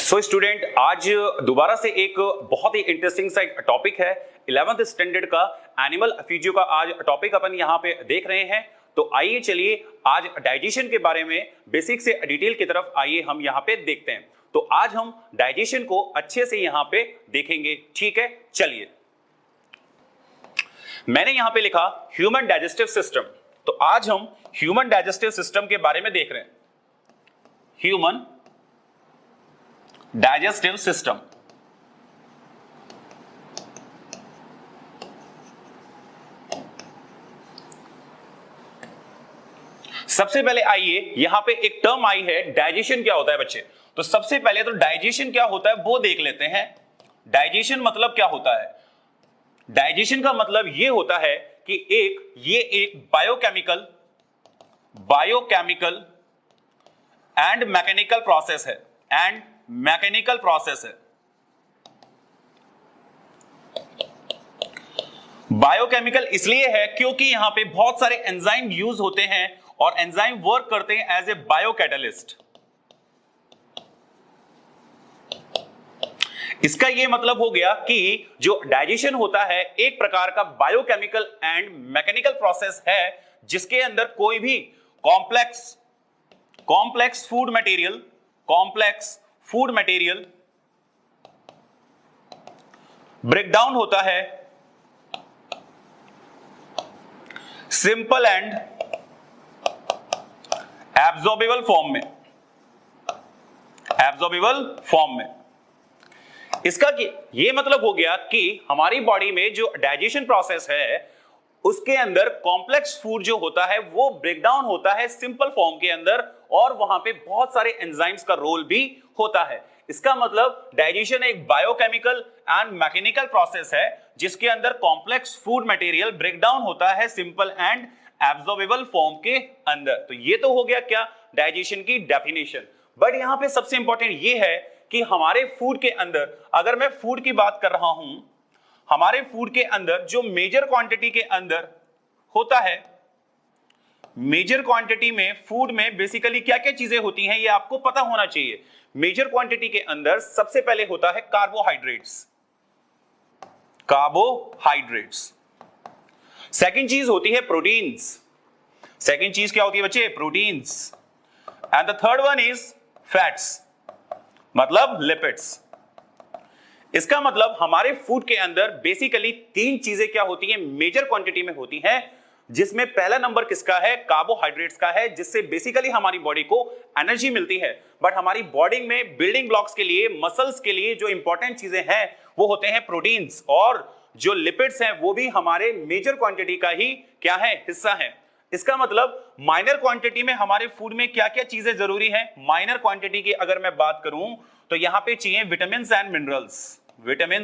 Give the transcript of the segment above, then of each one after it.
So student, आज दोबारा से एक बहुत ही इंटरेस्टिंग सा एक टॉपिक है 11th स्टैंडर्ड का एनिमल फिजियो का आज टॉपिक अपन यहाँ पे देख रहे हैं। तो आइए चलिए आज डाइजेशन के बारे में बेसिक से डिटेल की तरफ आइए हम यहाँ पे देखते हैं। तो आज हम डाइजेशन को अच्छे से यहाँ पे देखेंगे, ठीक है। चलिए, मैंने यहाँ पे लिखा ह्यूमन डाइजेस्टिव सिस्टम। तो आज हम ह्यूमन डाइजेस्टिव सिस्टम के बारे में देख रहे हैं। Human digestive system. सबसे पहले आइए यहां पे एक टर्म आई है, डाइजेशन क्या होता है बच्चे। तो सबसे पहले तो डाइजेशन क्या होता है वो देख लेते हैं। डाइजेशन मतलब क्या होता है? डाइजेशन का मतलब यह होता है कि ये एक बायोकेमिकल एंड मैकेनिकल प्रोसेस है। बायोकेमिकल इसलिए है क्योंकि यहां पे बहुत सारे एंजाइम यूज होते हैं और एंजाइम वर्क करते हैं एज ए बायोकैटालिस्ट। इसका यह मतलब हो गया कि जो डाइजेशन होता है एक प्रकार का बायोकेमिकल एंड मैकेनिकल प्रोसेस है जिसके अंदर कोई भी कॉम्प्लेक्स फूड मटेरियल ब्रेकडाउन होता है सिंपल एंड एब्जॉर्बेबल फॉर्म में। इसका ये मतलब हो गया कि हमारी बॉडी में जो डाइजेशन प्रोसेस है उसके अंदर कॉम्प्लेक्स फूड जो होता है वो ब्रेकडाउन होता है सिंपल फॉर्म के अंदर और वहां पे बहुत सारे एंजाइम्स का रोल भी होता है। इसका मतलब डाइजेशन एक बायोकेमिकल एंड मैकेनिकल प्रोसेस है जिसके अंदर कॉम्प्लेक्स फूड मटेरियल ब्रेकडाउन होता है सिंपल एंड एब्जॉर्बेबल फॉर्म के अंदर। तो ये तो हो गया क्या डाइजेशन की डेफिनेशन। बट यहां पे सबसे इंपॉर्टेंट ये है कि हमारे फूड के अंदर, अगर मैं फूड की बात कर रहा हूं, हमारे फूड के अंदर जो मेजर क्वांटिटी के अंदर होता है, मेजर क्वांटिटी में फूड में बेसिकली क्या क्या चीजें होती हैं ये आपको पता होना चाहिए। मेजर क्वांटिटी के अंदर सबसे पहले होता है कार्बोहाइड्रेट्स। सेकंड चीज होती है प्रोटीन्स। सेकंड चीज क्या होती है बच्चे? Proteins. And the third one is fats, मतलब लिपिड्स। इसका मतलब हमारे फूड के अंदर बेसिकली तीन चीजें क्या होती हैं, मेजर क्वांटिटी में होती हैं, जिसमें पहला नंबर किसका है? कार्बोहाइड्रेट्स का है, जिससे बेसिकली हमारी बॉडी को एनर्जी मिलती है। बट हमारी बॉडी में बिल्डिंग ब्लॉक्स के लिए, मसल्स के लिए जो इंपॉर्टेंट चीजें हैं वो होते हैं प्रोटीन्स, और जो लिपिड्स हैं वो भी हमारे मेजर क्वांटिटी का ही क्या है? हिस्सा है। इसका मतलब माइनर क्वांटिटी में हमारे फूड में क्या क्या चीजें जरूरी हैं? माइनर क्वांटिटी की अगर मैं बात करूं तो यहां पे चाहिए विटामिन्स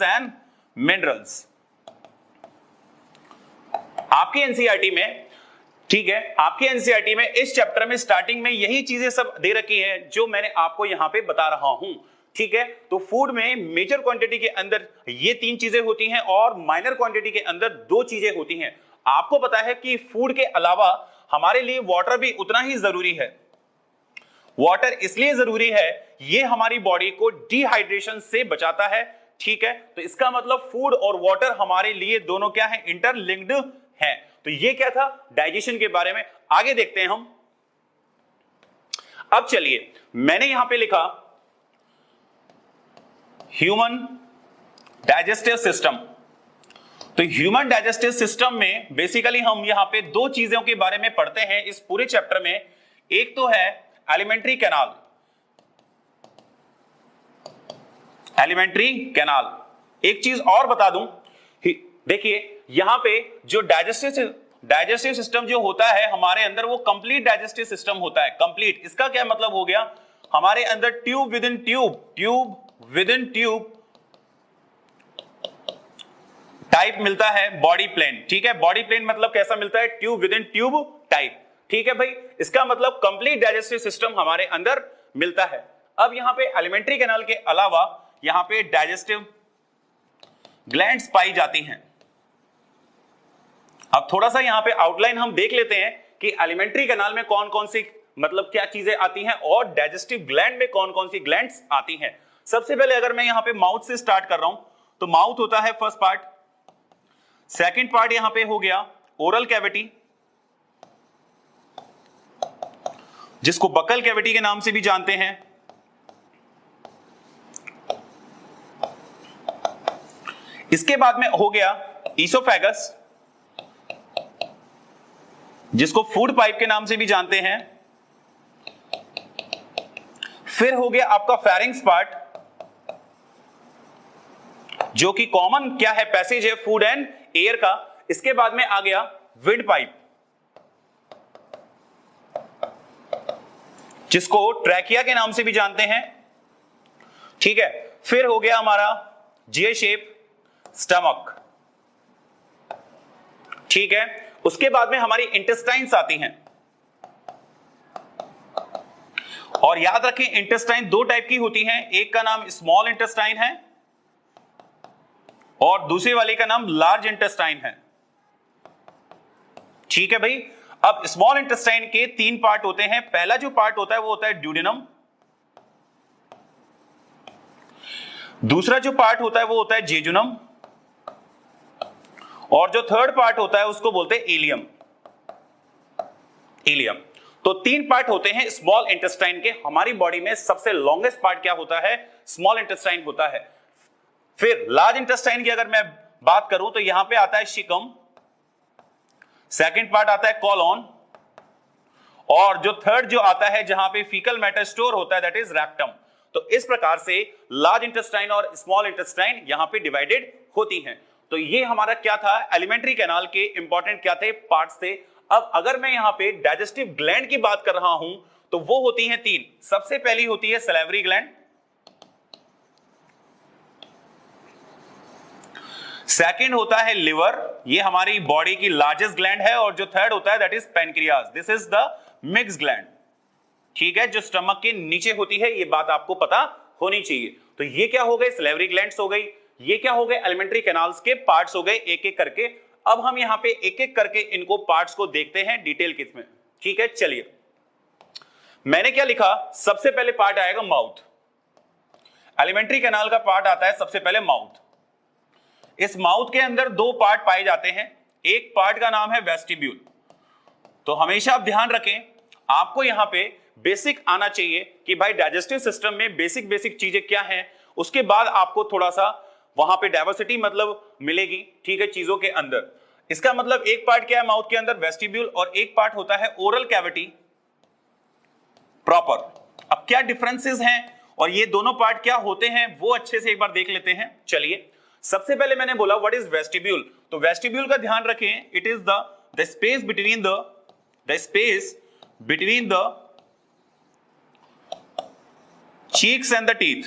एंड मिनरल्स। आपकी एनसीईआरटी में, ठीक है, आपकी एनसीईआरटी में इस चैप्टर में स्टार्टिंग में यही चीजें सब दे रखी हैं जो मैंने आपको यहां पे बता रहा हूं, ठीक है। तो फूड में मेजर क्वांटिटी के अंदर ये तीन चीजें होती हैं और माइनर क्वांटिटी के अंदर दो चीजें होती हैं। आपको पता है कि फूड के अलावा हमारे लिए वाटर भी उतना ही जरूरी है। वाटर इसलिए जरूरी है, ये हमारी बॉडी को डिहाइड्रेशन से बचाता है, ठीक है। तो इसका मतलब फूड और वाटर हमारे लिए दोनों क्या है? इंटरलिंक्ड है। तो ये क्या था डाइजेशन के बारे में। आगे देखते हैं हम। अब चलिए, मैंने यहां पे लिखा ह्यूमन डाइजेस्टिव सिस्टम। तो ह्यूमन डाइजेस्टिव सिस्टम में बेसिकली हम यहां पे दो चीजों के बारे में पढ़ते हैं इस पूरे चैप्टर में। एक तो है एलिमेंट्री कैनाल। एक चीज और बता दूं, देखिए यहां पे जो डाइजेस्टिव सिस्टम जो होता है हमारे अंदर वो कंप्लीट डाइजेस्टिव सिस्टम होता है। कंप्लीट, इसका क्या मतलब हो गया? हमारे अंदर tube with in tube type मिलता है बॉडी प्लेन, ठीक है। बॉडी प्लेन मतलब कैसा मिलता है? Tube with in tube type, ठीक है भाई। इसका मतलब कंप्लीट डाइजेस्टिव सिस्टम हमारे अंदर मिलता है। अब यहां पे एलिमेंट्री कैनाल के अलावा यहां पे डाइजेस्टिव ग्लैंड्स पाई जाती हैं। अब थोड़ा सा यहां पे आउटलाइन हम देख लेते हैं कि एलिमेंट्री कैनाल में कौन कौन सी मतलब क्या चीजें आती हैं और डाइजेस्टिव ग्लैंड में कौन कौन सी ग्लैंड्स आती हैं। सबसे पहले अगर मैं यहां पे माउथ से स्टार्ट कर रहा हूं तो माउथ होता है फर्स्ट पार्ट, सेकंड पार्ट यहां पे हो गया ओरल कैविटी, जिसको बकल कैविटी के नाम से भी जानते हैं। इसके बाद में हो गया ईसोफेगस, जिसको फूड पाइप के नाम से भी जानते हैं। फिर हो गया आपका फेरिंग्स पार्ट, जो कि कॉमन क्या है, पैसेज है फूड एंड एयर का। इसके बाद में आ गया विंड पाइप, जिसको ट्रैकिया के नाम से भी जानते हैं, ठीक है। फिर हो गया हमारा जी शेप स्टमक, ठीक है। उसके बाद में हमारी इंटेस्टाइन्स आती हैं, और याद रखें इंटेस्टाइन दो टाइप की होती हैं, एक का नाम स्मॉल इंटेस्टाइन है और दूसरे वाले का नाम लार्ज इंटेस्टाइन है, ठीक है भाई। अब स्मॉल इंटेस्टाइन के तीन पार्ट होते हैं। पहला जो पार्ट होता है वो होता है ड्यूडेनम, दूसरा जो पार्ट होता है वो होता है जेजुनम, और जो थर्ड पार्ट होता है उसको बोलते हैं इलियम। इलियम। तो तीन पार्ट होते हैं स्मॉल इंटेस्टाइन के। हमारी बॉडी में सबसे लॉन्गेस्ट पार्ट क्या होता है, स्मॉल इंटेस्टाइन होता है। फिर लार्ज इंटेस्टाइन की अगर मैं बात करूं तो यहां पे आता है शिकम, सेकंड पार्ट आता है कॉलोन, और जो थर्ड जो आता है जहां पे फीकल मैटर स्टोर होता है दैट इज रेक्टम। तो इस प्रकार से लार्ज इंटेस्टाइन और स्मॉल इंटेस्टाइन यहां पे डिवाइडेड होती हैं। तो ये हमारा क्या था, एलिमेंट्री कैनाल के इंपॉर्टेंट क्या थे, पार्ट्स थे। अब अगर मैं यहां पे डाइजेस्टिव ग्लैंड की बात कर रहा हूं तो वो होती हैं तीन। सबसे पहली होती है सैलिवरी ग्लैंड, सेकंड होता है लिवर, ये हमारी बॉडी की लार्जेस्ट ग्लैंड है, और जो थर्ड होता है that is pancreas, this is the mix gland, ठीक है, जो स्टमक के नीचे होती है। ये बात आपको पता होनी चाहिए। तो ये क्या हो गए, सैलिवरी ग्लैंड्स हो गई। ये क्या हो गए, एलिमेंट्री कैनाल्स के पार्ट्स हो गए, एक एक करके। अब हम यहां पे एक एक करके इनको पार्ट्स को देखते हैं डिटेल किस में, ठीक है। चलिए, मैंने क्या लिखा, सबसे पहले पार्ट आएगा माउथ। एलिमेंट्री कैनाल का पार्ट आता है सबसे पहले माउथ। इस माउथ के अंदर दो पार्ट पाए जाते हैं, एक पार्ट का नाम है वेस्टिब्यूल। तो हमेशा आप ध्यान रखें, आपको यहां पे बेसिक आना चाहिए कि भाई डाइजेस्टिव सिस्टम में बेसिक बेसिक चीजें क्या हैं। उसके बाद आपको थोड़ा सा वहां पे डाइवर्सिटी मतलब मिलेगी, ठीक है, चीजों के अंदर। इसका मतलब एक पार्ट क्या है माउथ के अंदर, वेस्टिब्यूल, और एक पार्ट होता है ओरल कैविटी प्रॉपर। अब क्या डिफरेंसेस हैं और ये दोनों पार्ट क्या होते हैं वो अच्छे से एक बार देख लेते हैं। चलिए, सबसे पहले मैंने बोला व्हाट इज वेस्टिब्यूल। तो वेस्टिब्यूल का ध्यान रखें, it is the space between the cheeks and the teeth,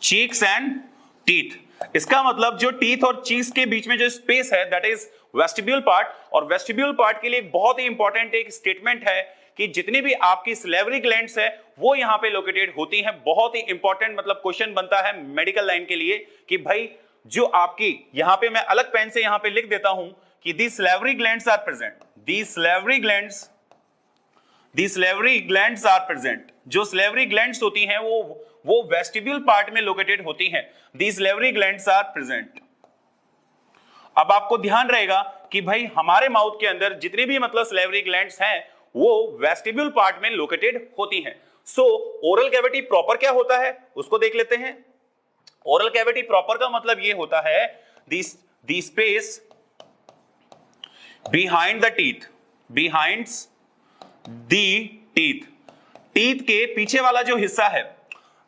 cheeks and teeth. इसका मतलब जो टीथ और चीक्स के बीच में जो स्पेस है दैट इज वेस्टिब्यूल पार्ट। और वेस्टिब्यूल पार्ट के लिए बहुत ही इंपॉर्टेंट एक स्टेटमेंट है कि जितनी भी आपकी सैलिवरी ग्लैंड्स है वो यहां पे लोकेटेड होती हैं। बहुत ही इंपॉर्टेंट मतलब क्वेश्चन बनता है मेडिकल लाइन के लिए कि भाई जो आपकी यहां पे, मैं अलग पेन से यहां पे लिख देता हूं कि the salivary glands are present, the salivary glands are present. जो सैलिवरी ग्लैंड्स होती हैं वो वेस्टिब्यूल पार्ट में लोकेटेड होती हैं। The salivary glands are present. अब आपको ध्यान रहेगा कि भाई हमारे माउथ के अंदर जितनी भी मतलब सैलिवरी ग्लैंड्स हैं वो वेस्टिब्यूल पार्ट में लोकेटेड होती हैं। सो ओरल कैविटी प्रॉपर क्या होता है उसको देख लेते हैं। ओरल कैविटी प्रॉपर का मतलब ये होता है the space behind the teeth, behind the teeth, teeth के पीछे वाला जो हिस्सा है,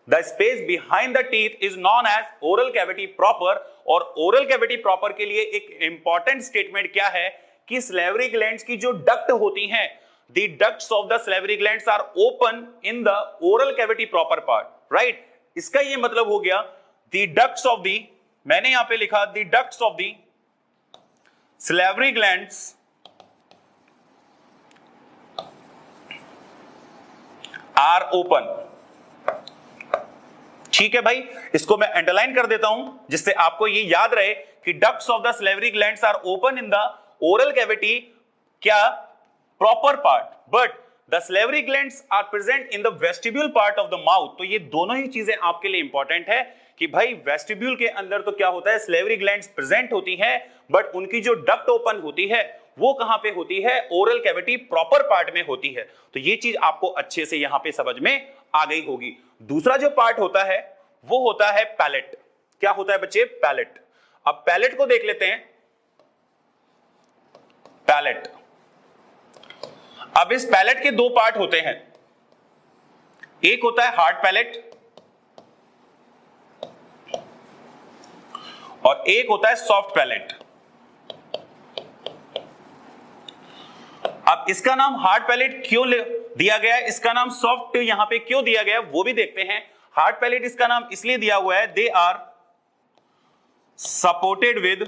the space behind the teeth is known as oral cavity proper. और ओरल कैविटी प्रॉपर के लिए एक इंपॉर्टेंट स्टेटमेंट क्या है कि सैलिवरी ग्लैंड्स की जो डक्ट होती हैं, the ducts of the salivary glands are open in the oral cavity proper part, right. इसका ये मतलब हो गया द डक्ट्स ऑफ द, मैंने यहां पे लिखा the ducts of the salivary glands are open, ठीक है भाई। इसको मैं अंडरलाइन कर देता हूं जिससे आपको ये याद रहे कि ducts of the salivary glands are open in the oral cavity क्या proper part, but the salivary glands are present in the vestibule part of the mouth. तो ये दोनों ही चीजें आपके लिए इंपॉर्टेंट है कि भाई वेस्टिब्यूल के अंदर तो क्या होता है, सलेवरी ग्लैंड्स प्रेजेंट होती हैं, बट उनकी जो डक्ट ओपन होती है वो कहां पे होती है, ओरल कैविटी प्रॉपर पार्ट में होती है। तो ये चीज आपको अच्छे से यहां पे समझ में आ गई होगी। दूसरा जो पार्ट होता है वो होता है पैलेट। क्या होता है बच्चे, पैलेट। अब पैलेट को देख लेते हैं। पैलेट, अब इस पैलेट के दो पार्ट होते हैं, एक होता है हार्ड पैलेट और एक होता है सॉफ्ट पैलेट। अब इसका नाम हार्ड पैलेट क्यों दिया गया है, इसका नाम सॉफ्ट यहां पे क्यों दिया गया है वो भी देखते हैं। हार्ड पैलेट इसका नाम इसलिए दिया हुआ है, they are supported with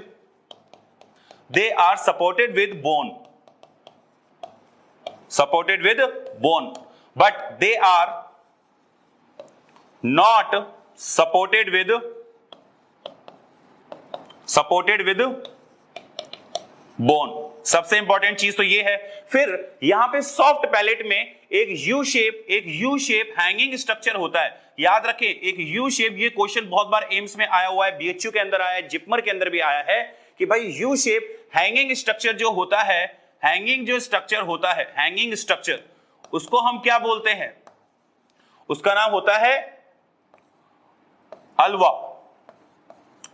bone, supported with bone, but they are not supported with bone। सबसे इंपॉर्टेंट चीज तो ये है। फिर यहां पे सॉफ्ट पैलेट में एक यू शेप हैंगिंग स्ट्रक्चर होता है। याद रखें, एक यू शेप, ये क्वेश्चन बहुत बार एम्स में आया हुआ है, बीएचयू के अंदर आया है, जिपमर के अंदर भी आया है कि भाई यू शेप हैंगिंग स्ट्रक्चर जो होता है, हैंगिंग स्ट्रक्चर उसको हम क्या बोलते हैं, उसका नाम होता है अल्वा,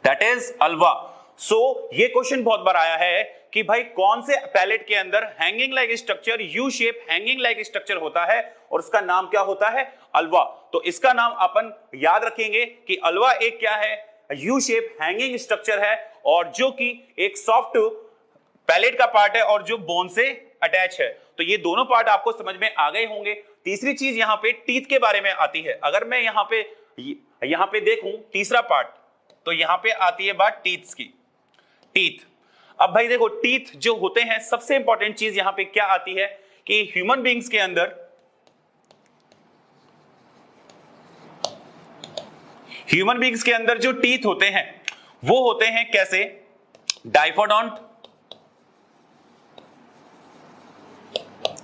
दैट इज अल्वा। सो ये क्वेश्चन बहुत बार आया है कि भाई कौन से पैलेट के अंदर hanging like structure, U shape hanging like structure होता है और उसका नाम क्या होता है, अल्वा। तो इसका नाम अपन याद रखेंगे कि अल्वा एक क्या है, यू शेप हैंगिंग स्ट्रक्चर है और जो कि एक सॉफ्ट पैलेट का पार्ट है और जो बोन से अटैच है। तो ये दोनों पार्ट आपको समझ में आ गए होंगे। तीसरी चीज यहां पे टीथ के बारे में आती है। अगर मैं यहां पे देखूं तीसरा पार्ट, तो यहां पे आती है बात टीथ्स की। टीथ, अब भाई देखो टीथ जो होते हैं, सबसे इंपॉर्टेंट चीज यहां पे क्या आती है कि ह्यूमन बीइंग्स के अंदर जो टीथ होते हैं वो होते हैं कैसे, डाइफोडोंट,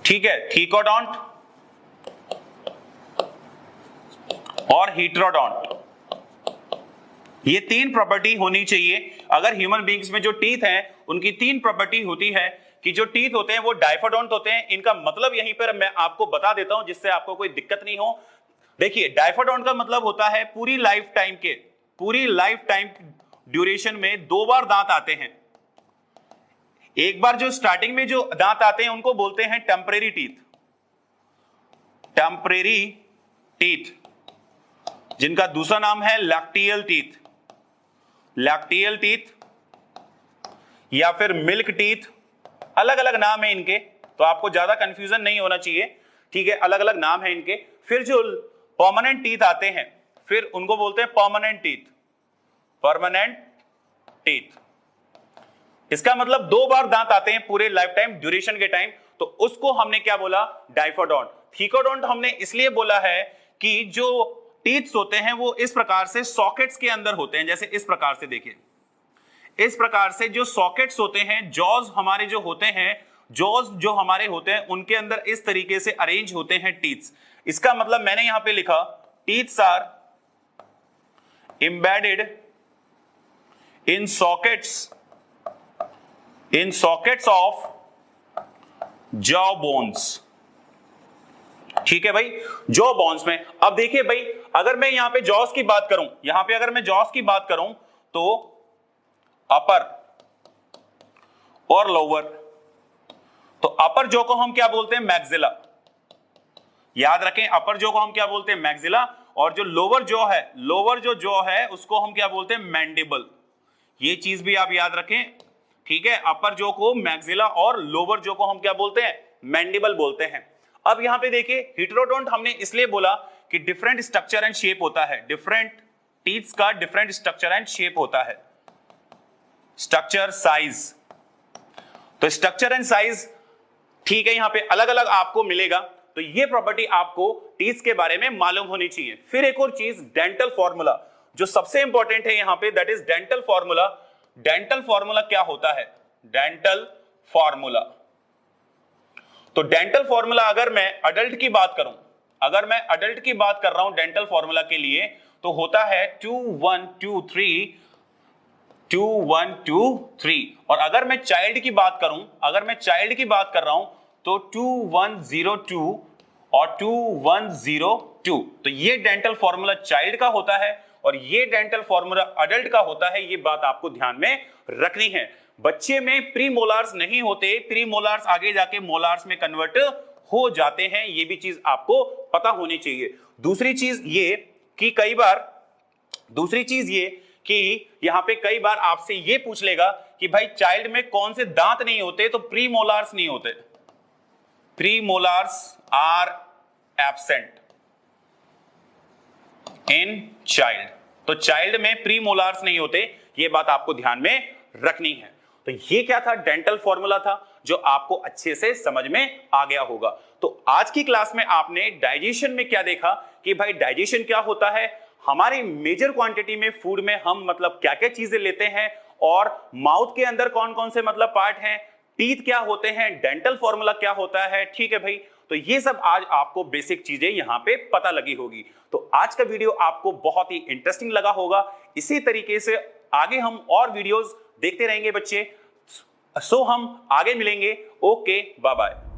ठीक है, थीकोडोंट और हीटेरोडोंट। ये तीन प्रॉपर्टी होनी चाहिए। अगर ह्यूमन बीइंग्स में जो टीथ हैं उनकी तीन प्रॉपर्टी होती है कि जो टीथ होते हैं वो डाइफोडोंट होते हैं। इनका मतलब यहीं पर मैं आपको बता देता हूं जिससे आपको कोई दिक्कत नहीं हो। देखिए, डाइफोडोंट का मतलब होता है पूरी लाइफ टाइम ड्यूरेशन में दो बार दांत आते हैं। एक बार जो स्टार्टिंग में जो दांत आते हैं उनको बोलते हैं टेम्परेरी टीथ, जिनका दूसरा नाम है लैक्टियल टीथ या फिर मिल्क टीथ। अलग अलग नाम है इनके, तो आपको ज्यादा कंफ्यूजन नहीं होना चाहिए, ठीक है, अलग अलग नाम है इनके। फिर जो परमानेंट टीथ आते हैं फिर उनको बोलते हैं परमानेंट टीथ। इसका मतलब दो बार दांत आते हैं पूरे लाइफ टाइम ड्यूरेशन के टाइम, तो उसको हमने क्या बोला, डाइफोडोंट। थीकोडोंट हमने इसलिए बोला है कि जो टीथ्स होते हैं वो इस प्रकार से सॉकेट्स के अंदर होते हैं। जैसे इस प्रकार से देखिए, इस प्रकार से जो सॉकेट्स होते हैं, जॉज हमारे जो होते हैं उनके अंदर इस तरीके से अरेंज होते हैं टीथ्स। इसका मतलब मैंने यहां पे लिखा, teeths are embedded in sockets of jaw bones. ठीक है भाई, जॉ बोन्स में। अब देखिए भाई, अगर मैं यहां पे जॉस की बात करूं, तो अपर और लोअर, तो अपर जॉ को हम क्या बोलते हैं, मैक्सिला। याद रखें, अपर जॉ को हम क्या बोलते हैं, मैक्सिला, और जो लोअर जॉ है उसको हम क्या बोलते हैं, मैंडिबल। ये चीज भी आप याद रखें, ठीक है। अपर जॉ को मैक्सिला और लोअर जॉ को हम क्या बोलते हैं, मैंडिबल बोलते हैं। अब यहां पे देखिए, हीटेरोडोंट हमने इसलिए बोला कि डिफरेंट स्ट्रक्चर एंड शेप होता है, डिफरेंट टीथ्स का डिफरेंट स्ट्रक्चर एंड शेप होता है, स्ट्रक्चर साइज। तो स्ट्रक्चर एंड साइज, ठीक है, यहां पे अलग अलग आपको मिलेगा। तो ये प्रॉपर्टी आपको टीथ्स के बारे में मालूम होनी चाहिए। फिर एक और चीज, डेंटल फॉर्मूला, जो सबसे इंपॉर्टेंट है यहां पे, that is dental formula. Dental formula क्या होता है, डेंटल फॉर्मूला, तो डेंटल फॉर्मूला अगर मैं अडल्ट की बात करूं, अगर मैं अडल्ट की बात कर रहा हूं डेंटल फॉर्मूला के लिए, तो होता है 2 1 2 3 2 1 2 3। और अगर मैं चाइल्ड की बात करूं, अगर मैं चाइल्ड की बात कर रहा हूं तो 2 1 0 2 और 2 1 0 2। तो ये डेंटल फॉर्मूला चाइल्ड का होता है और ये डेंटल फॉर्मूला अडल्ट का होता है। ये बात आपको ध्यान में रखनी है। बच्चे में प्री मोलार्स नहीं होते, प्री मोलार्स आगे जाके मोलार्स में कन्वर्ट हो जाते हैं, ये भी चीज आपको पता होनी चाहिए। दूसरी चीज ये कि कई बार, दूसरी चीज ये कि यहां पे कई बार आपसे ये पूछ लेगा कि भाई चाइल्ड में कौन से दांत नहीं होते, तो प्री मोलार्स नहीं होते, premolars are absent in child. तो चाइल्ड में प्री मोलार्स नहीं होते, ये बात आपको ध्यान में रखनी है। तो ये क्या था, डेंटल फॉर्मूला था जो आपको अच्छे से समझ में आ गया होगा। तो आज की क्लास में आपने डाइजेशन में क्या देखा कि भाई डाइजेशन क्या होता है, हमारी मेजर क्वांटिटी में फूड में हम मतलब क्या क्या चीजें लेते हैं, और माउथ के अंदर कौन कौन से मतलब पार्ट हैं, टीथ क्या होते हैं, डेंटल फॉर्मूला क्या होता है। ठीक है भाई, तो ये सब आज आपको बेसिक चीजें यहां पे पता लगी होगी। तो आज का वीडियो आपको बहुत ही इंटरेस्टिंग लगा होगा। इसी तरीके से आगे हम और वीडियोस देखते रहेंगे बच्चे। सो हम आगे मिलेंगे। Okay, bye bye.